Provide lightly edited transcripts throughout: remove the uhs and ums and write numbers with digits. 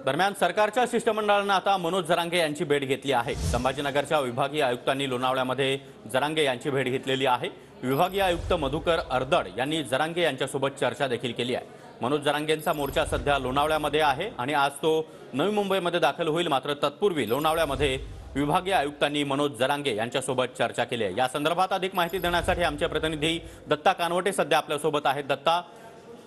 दरम्यान सरकारच्या शिष्टमंडळानं आता मनोज जरांगे यांची भेट घेतली आहे। संभाजीनगरच्या विभागीय आयुक्तांनी लोणावळ्यामध्ये जरांगे यांची भेट घेतलेली आहे। विभागीय आयुक्त मधुकर अर्दड यांनी जरांगे यांच्यासोबत चर्चा देखील केली आहे। मनोज जरांगेंचा मोर्चा सध्या लोणावळ्यामध्ये आहे आणि आज तो नवी मुंबईमध्ये दाखल होईल। मात्र तत्पूर्वी लोणावळ्यामध्ये विभागीय आयुक्तांनी मनोज जरांगे यांच्यासोबत चर्चा केली आहे। या संदर्भात अधिक माहिती देण्यासाठी आमचे प्रतिनिधी दत्ता कानवटे सध्या आपल्यासोबत आहेत। दत्ता,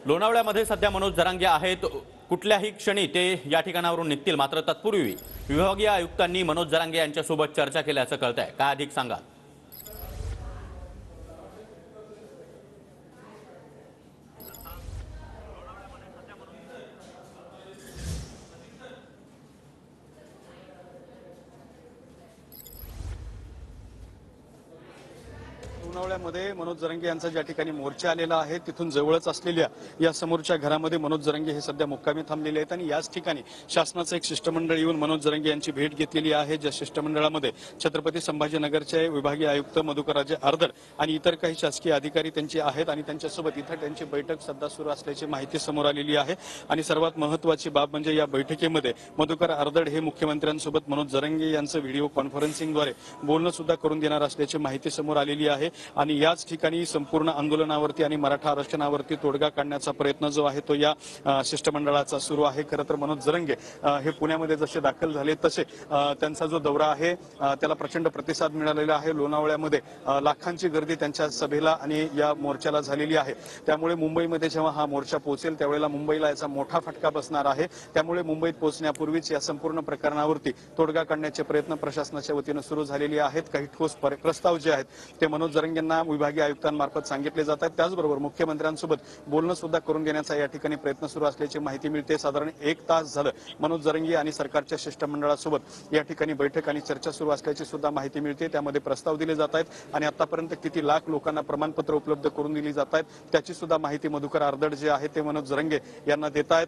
लोणावळ्यामध्ये सध्या मनोज जरांगे आहेत, कुठल्याही क्षणी ते या ठिकाणावरून निघतील, मात्र तत्पूर्वी विभागीय आयुक्तांनी मनोज जरांगे यांच्यासोबत चर्चा केल्याचं कळतंय, काय अधिक सांगा? लोणावळ्यामध्ये मनोज जरांगे यांचा ज्या ठिकाणी मोर्चा आलेला आहे तिथून जवळच असलेल्या या समोरच्या घरामध्ये मनोज जरांगे हे सध्या मुक्कामी थांबलेले आहेत आणि याच ठिकाणी शासनाचं एक शिष्टमंडळ येऊन मनोज जरांगे यांची भेट घेतलेली आहे। ज्या शिष्टमंडळामध्ये छत्रपती संभाजीनगरचे विभागीय आयुक्त मधुकर अर्दड आणि इतर काही शासकीय अधिकारी त्यांचे आहेत आणि त्यांच्यासोबत इथं त्यांची बैठक सध्या सुरू असल्याची माहिती समोर आलेली आहे। आणि सर्वात महत्त्वाची बाब म्हणजे या बैठकीमध्ये मधुकर अर्दड हे मुख्यमंत्र्यांसोबत मनोज जरांगे यांचं व्हिडिओ कॉन्फरन्सिंगद्वारे बोलणं सुद्धा करून देणार असल्याची माहिती समोर आलेली आहे। आणि याच ठिकाणी संपूर्ण आंदोलनावरती आणि मराठा आरक्षणावरती तोडगा काढण्याचा प्रयत्न जो आहे तो या शिष्टमंडळाचा सुरू आहे। खरं तर मनोज जरांगे हे पुण्यामध्ये जसे दाखल झाले तसे त्यांचा जो दौरा आहे त्याला प्रचंड प्रतिसाद मिळालेला आहे। लोणावळ्यामध्ये लाखांची गर्दी त्यांच्या सभेला आणि या मोर्चाला झालेली आहे। त्यामुळे मुंबईमध्ये जेव्हा हा मोर्चा पोहोचेल त्यावेळेला मुंबईला याचा मोठा फटका बसणार आहे। त्यामुळे मुंबईत पोहोचण्यापूर्वीच या संपूर्ण प्रकरणावरती तोडगा काढण्याचे प्रयत्न प्रशासनाच्या वतीनं सुरू झालेले आहेत। काही ठोस प्रस्ताव जे आहेत ते मनोज जरांगे यांना विभागीय आयुक्तांमार्फत सांगितले जात आहेत। त्याचबरोबर मुख्यमंत्र्यांसोबत बोलणं सुद्धा करून घेण्याचा या ठिकाणी प्रयत्न सुरू असल्याची माहिती मिळते। साधारण 1 तास झालं मनोज जरांगे आणि सरकारच्या शिष्टमंडळासोबत या ठिकाणी बैठक आणि चर्चा सुरू असल्याची सुद्धा माहिती मिळते। त्यामध्ये प्रस्ताव दिले जात आहेत आणि आतापर्यंत किती लाख लोकांना प्रमाणपत्र उपलब्ध करून दिली जात आहेत त्याची सुद्धा माहिती मधुकर अर्दड जे आहे ते मनोज जरांगे यांना देत आहेत।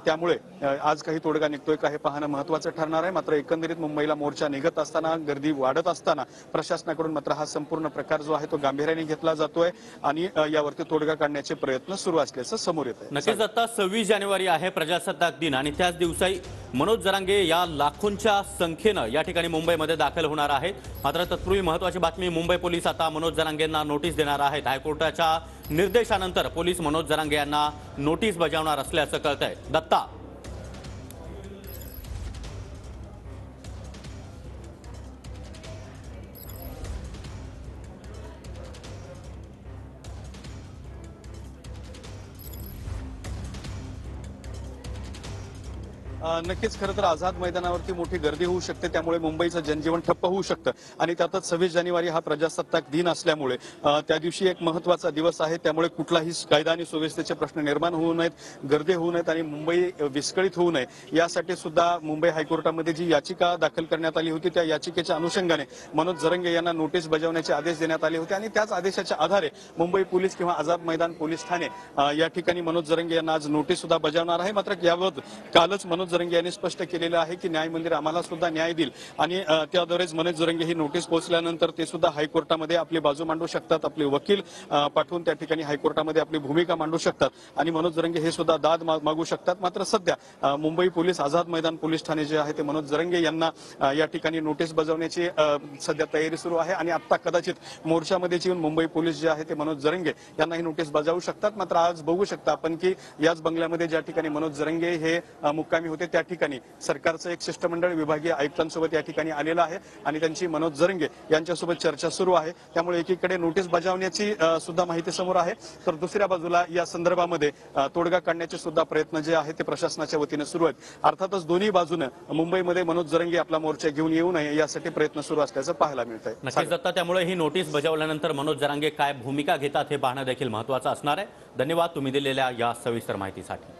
त्यामुळे आज काही तोडगा निघतोय का हे पाहणं महत्त्वाचं ठरणार आहे। मात्र एकंदरीत मुंबईला मोर्चा निघत असताना, गर्दी वाढत असताना प्रशासनाकडून मात्र हा संपूर्ण प्रकार जो आहे तो गांभीर्याने घेतला जातोय आणि यावरती तोडगा काढण्याचे प्रयत्न सुरू असल्याचं समोर येत आहे। नक्कीच आता 26 जानेवारी आहे, प्रजासत्ताक दिन, आणि त्याच दिवशी मनोज जरांगे या लाखोंच्या संख्येनं या ठिकाणी मुंबईमध्ये दाखल होणार आहेत। मात्र तत्पूर्वी महत्त्वाची बातमी, मुंबई पोलीस आता मनोज जरांगेंना नोटीस देणार आहेत। हायकोर्टाच्या निर्देशानंतर पोलीस मनोज जरांगे यांना नोटीस बजावणार असल्याचं कळतंय। दत्ता, नक्कीच खरं तर आझाद मैदानावरती मोठी गर्दी होऊ शकते, त्यामुळे मुंबईचं जनजीवन ठप्प होऊ शकतं आणि त्यातच 26 जानेवारी हा प्रजासत्ताक दिन असल्यामुळे त्या दिवशी एक महत्त्वाचा दिवस आहे। त्यामुळे कुठलाही कायदा आणि सुव्यवस्थेचे प्रश्न निर्माण होऊ नयेत, गर्दी होऊ नयेत आणि मुंबई विस्कळीत होऊ नये यासाठी सुद्धा मुंबई हायकोर्टामध्ये जी याचिका दाखल करण्यात आली होती त्या याचिकेच्या अनुषंगाने मनोज जरांगे यांना नोटीस बजावण्याचे आदेश देण्यात आले होते आणि त्याच आदेशाच्या आधारे मुंबई पोलीस किंवा आझाद मैदान पोलीस ठाणे या ठिकाणी मनोज जरांगे यांना आज नोटीस सुद्धा बजावणार आहे। मात्र याबाबत कालच मनोज जरांगे यांनी स्पष्ट केलेलं आहे की न्याय मंदिर आम्हाला सुद्धा न्याय देईल आणि त्याद्वारेच मनोज जरांगे ही नोटीस पोहोचल्यानंतर ते सुद्धा हायकोर्टामध्ये आपली बाजू मांडू शकतात, आपले वकील पाठवून त्या ठिकाणी हायकोर्टामध्ये आपली भूमिका मांडू शकतात आणि मनोज जरांगे हे सुद्धा दाद मागू शकतात। मात्र सध्या मुंबई पोलीस आझाद मैदान पोलीस ठाणे जे आहे ते मनोज जरांगे यांना या ठिकाणी नोटीस बजावण्याची सध्या तयारी सुरू आहे आणि आता कदाचित मोर्चामध्ये येऊन मुंबई पोलीस जे आहे ते मनोज जरांगे यांना ही नोटीस बजावू शकतात। मात्र आज बघू शकता आपण की याच बंगल्यामध्ये ज्या ठिकाणी मनोज जरांगे हे मुक्कामी होते त्या ठिकाणी सरकारचं एक शिष्टमंडळ विभागीय आयुक्तांसोबत या ठिकाणी आलेलं आहे आणि त्यांची मनोज जरांगे यांच्यासोबत चर्चा सुरू आहे। त्यामुळे एकीकडे नोटीस बजावण्याची सुद्धा माहिती समोर आहे, तर दुसऱ्या बाजूला या संदर्भामध्ये तोडगा काढण्याचे सुद्धा प्रयत्न जे आहे ते प्रशासनाच्या वतीने सुरू आहेत। अर्थातच दोन्ही बाजूने मुंबईमध्ये मनोज जरांगे आपला मोर्चा घेऊन येऊ नये यासाठी प्रयत्न सुरू असल्याचं पाहायला मिळत आहे। नक्कीच दत्ता, त्यामुळे ही नोटीस बजावल्यानंतर मनोज जरांगे काय भूमिका घेतात हे पाहणं देखील महत्त्वाचं असणार आहे। धन्यवाद तुम्ही दिलेल्या या सविस्तर माहितीसाठी।